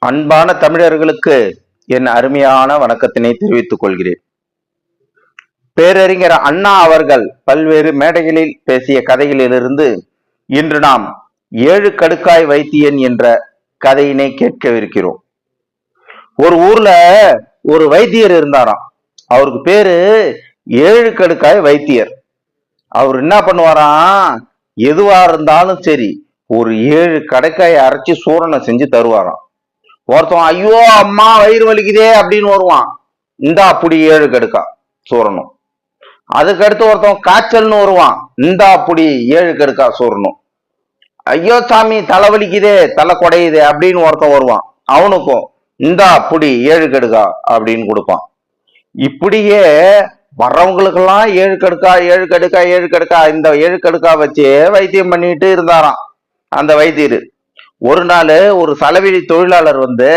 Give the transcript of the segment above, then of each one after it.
அன்பான தமிழர்களுக்கு என் அருமையான வணக்கத்தினை தெரிவித்துக் கொள்கிறேன். பேரறிஞர் அண்ணா அவர்கள் பல்வேறு மேடைகளில் பேசிய கதைகளிலிருந்து இன்று நாம் 7 கடுக்காய் வைத்தியன் என்ற கதையினை கேட்கவிருக்கிறோம். ஒரு ஊர்ல ஒரு வைத்தியர் இருந்தாராம். அவருக்கு பேரு 7 கடுக்காய் வைத்தியர். அவர் என்ன பண்ணுவாராம், எதுவா இருந்தாலும் சரி ஒரு 7 கடுக்காயை அரைச்சி சூரணம் செஞ்சு தருவாராம். ஒருத்தன் ஐயோ அம்மா வயிறு வலிக்குதே அப்படின்னு வருவான், இந்தா அப்படி 7 கடுக்கா சூறணும். அதுக்கடுத்து ஒருத்தன் காய்ச்சல்னு வருவான், இந்தா அப்படி 7 கடுக்கா சூறணும். ஐயோ சாமி தலை வலிக்குதே தலை குடையுதே அப்படின்னு ஒருத்தன் வருவான், அவனுக்கும் இந்தா அப்படி 7 கடுக்கா அப்படின்னு கொடுப்பான். இப்படியே வர்றவங்களுக்கெல்லாம் 7 கடுக்கா 7 கடுக்கா 7 கடுக்கா இந்த 7 கடுக்கா வச்சு வைத்தியம் பண்ணிட்டு இருந்தாராம் அந்த வைத்தியர். ஒரு நாள் ஒரு சலவெளி தொழிலாளர் வந்து,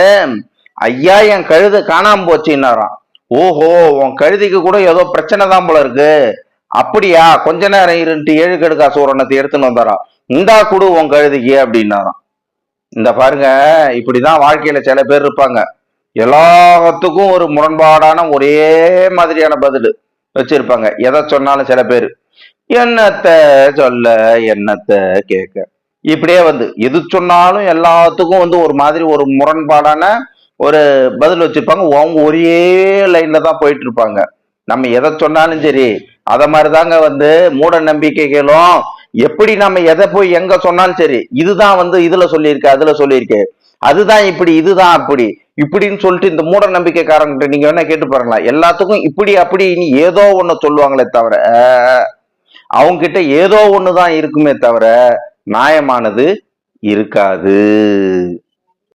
ஐயா என் கழுதை காணாம போச்சுன்னாராம். ஓஹோ உன் கழுதிக்கு கூட ஏதோ பிரச்சனை தான் போல இருக்கு, அப்படியா கொஞ்ச நேரம் இருந்துட்டு 7 கடுக்கா சூரணத்தை எடுத்துன்னு வந்தாராம், இந்தா குடு உன் கழுதிக்கு அப்படின்னாராம். இந்த பாருங்க, இப்படிதான் வாழ்க்கையில சில பேர் இருப்பாங்க. எல்லாத்துக்கும் ஒரு முரண்பாடான ஒரே மாதிரியான பதில் வச்சிருப்பாங்க. எதை சொன்னாலும் சில பேர் என்னத்த சொல்ல என்னத்த கேட்க, இப்படியே வந்து எது சொன்னாலும் எல்லாத்துக்கும் வந்து ஒரு மாதிரி ஒரு முரண்பாடான ஒரு பதில் வச்சிருப்பாங்க. அவங்க ஒரே லைன்ல தான் போயிட்டு இருப்பாங்க. நம்ம எதை சொன்னாலும் சரி அத மாதிரிதாங்க வந்து மூட நம்பிக்கைகளும். எப்படி நம்ம எதை போய் எங்க சொன்னாலும் சரி, இதுதான் வந்து இதுல சொல்லியிருக்க அதுல சொல்லியிருக்க, அதுதான் இப்படி இதுதான் அப்படி இப்படின்னு சொல்லிட்டு இந்த மூட நம்பிக்கைக்காரங்கிட்ட நீங்க வேணா கேட்டு பாருங்களா, எல்லாத்துக்கும் இப்படி அப்படி ஏதோ ஒண்ணு சொல்லுவாங்களே தவிர அவங்க கிட்ட ஏதோ ஒண்ணுதான் இருக்குமே தவிர நியாயமானது இருக்காது.